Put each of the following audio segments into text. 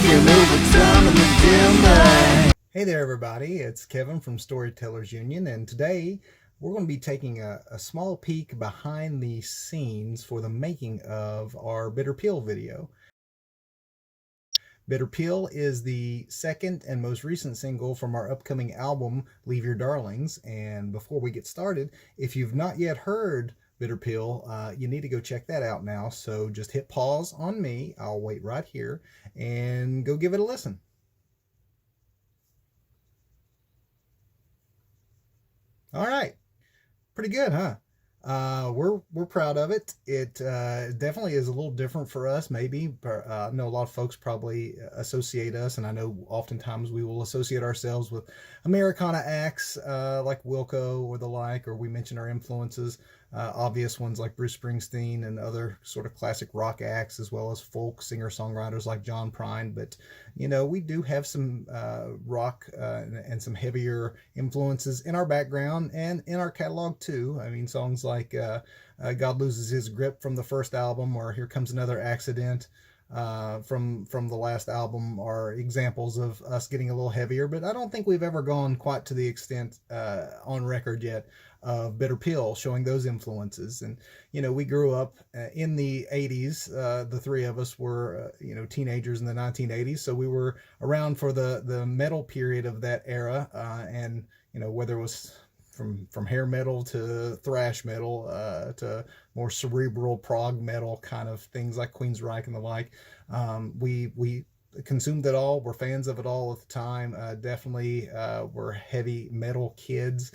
your moving some in the dim light. Hey there everybody, it's Kevin from Storytellers Union, and today we're going to be taking a small peek behind the scenes for the making of our Bitter Pill video. Bitter Pill is the second and most recent single from our upcoming album, Leave Your Darlings. And before we get started, if you've not yet heard Bitter Pill, you need to go check that out now. So just hit pause on me, I'll wait right here, and go give it a listen. All right, pretty good, huh? We're proud of it. It definitely is a little different for us, maybe. I know a lot of folks probably associate us, and I know oftentimes we will associate ourselves with Americana acts like Wilco or the like, or we mention our influences, obvious ones like Bruce Springsteen and other sort of classic rock acts, as well as folk singer-songwriters like John Prine. But, you know, we do have some rock and some heavier influences in our background and in our catalog too. I mean, songs like God Loses His Grip from the first album, or Here Comes Another Accident from the last album are examples of us getting a little heavier, but I don't think we've ever gone quite to the extent on record yet of Bitter Pill showing those influences. And you know, we grew up in the 80s. The three of us were you know, teenagers in the 1980s, so we were around for the metal period of that era, and you know, whether it was from hair metal to thrash metal to more cerebral prog metal kind of things like Queensryche and the like. We consumed it all. We're fans of it all at the time. Definitely were heavy metal kids.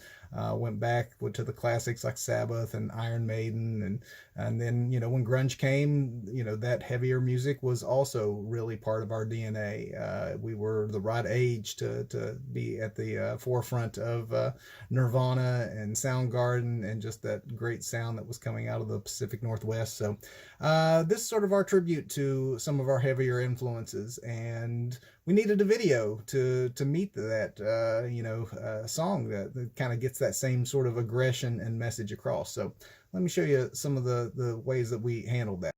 Went back to the classics like Sabbath and Iron Maiden, and then, you know, when grunge came, you know, that heavier music was also really part of our DNA. We were the right age to be at the forefront of Nirvana and Soundgarden and just that great sound that was coming out of the Pacific Northwest. So this is sort of our tribute to some of our heavier influences, and we needed a video to meet that you know, song that kind of gets that same sort of aggression and message across. So let me show you some of the ways that we handled that.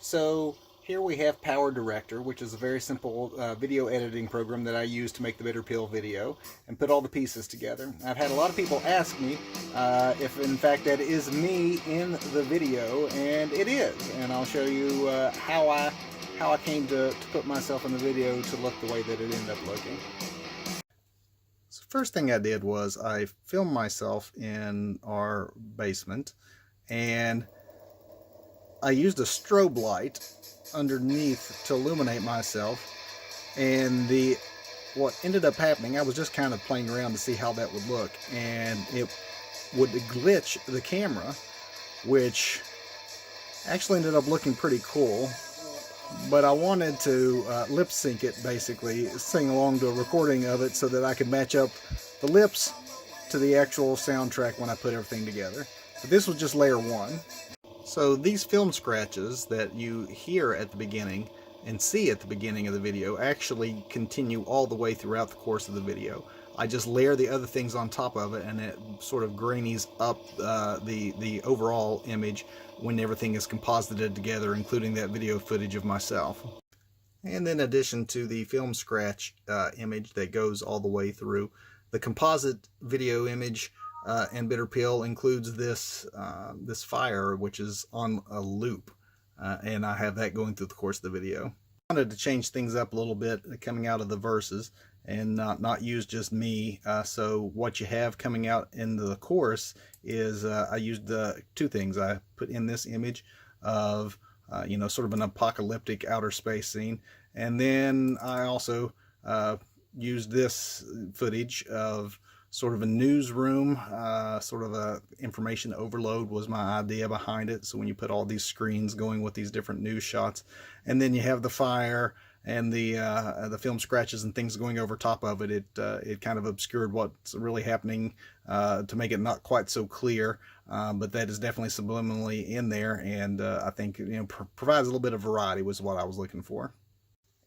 So here we have Power Director, which is a very simple video editing program that I use to make the Bitter Pill video and put all the pieces together. I've had a lot of people ask me if in fact that is me in the video, and it is. And I'll show you how I came to put myself in the video to look the way that it ended up looking. So first thing I did was I filmed myself in our basement, and I used a strobe light underneath to illuminate myself. And what ended up happening, I was just kind of playing around to see how that would look, and it would glitch the camera, which actually ended up looking pretty cool. But I wanted to lip sync it, basically sing along to a recording of it so that I could match up the lips to the actual soundtrack when I put everything together. But this was just layer one. So these film scratches that you hear at the beginning and see at the beginning of the video actually continue all the way throughout the course of the video. I just layer the other things on top of it, and it sort of grainies up the overall image when everything is composited together, including that video footage of myself. And in addition to the film scratch image that goes all the way through, the composite video image and Bitter Pill includes this fire, which is on a loop, and I have that going through the course of the video. I wanted to change things up a little bit coming out of the verses and not use just me. So what you have coming out into the chorus is I used two things. I put in this image of you know, sort of an apocalyptic outer space scene, and then I also used this footage of sort of a newsroom, sort of a information overload was my idea behind it. So when you put all these screens going with these different news shots, and then you have the fire and the film scratches and things going over top of it, it kind of obscured what's really happening to make it not quite so clear. But that is definitely subliminally in there, and I think, you know, provides a little bit of variety was what I was looking for.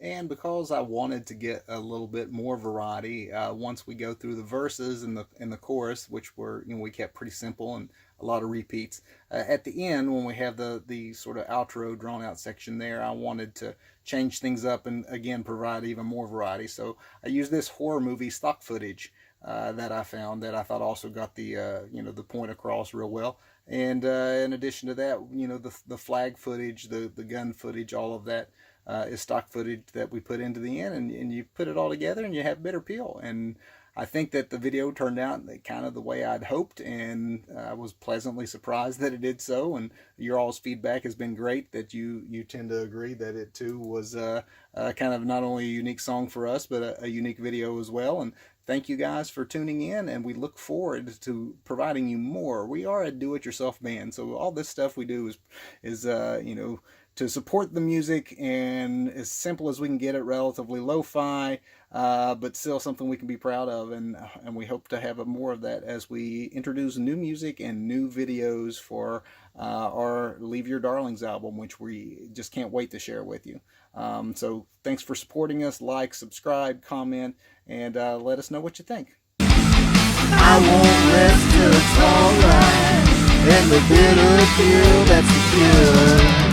And because I wanted to get a little bit more variety, once we go through the verses and the chorus, which were, we kept pretty simple and a lot of repeats. At the end, when we have the sort of outro drawn out section there, I wanted to change things up and again provide even more variety. So I used this horror movie stock footage that I found that I thought also got the the point across real well. And in addition to that, the flag footage, the gun footage, all of that is stock footage that we put into the end, and you put it all together and you have Bitter Pill. And I think that the video turned out kind of the way I'd hoped, and I was pleasantly surprised that it did so. And your all's feedback has been great, that you tend to agree that it too was kind of not only a unique song for us, but a unique video as well. And thank you guys for tuning in, and we look forward to providing you more. We are a do-it-yourself band, so all this stuff we do is to support the music, and as simple as we can get it, relatively lo-fi, but still something we can be proud of, and we hope to have more of that as we introduce new music and new videos for our Leave Your Darlings album, which we just can't wait to share with you. So thanks for supporting us. Like, subscribe, comment, and let us know what you think. I won't rest till it's alright, and the bitter pill, that's the cure.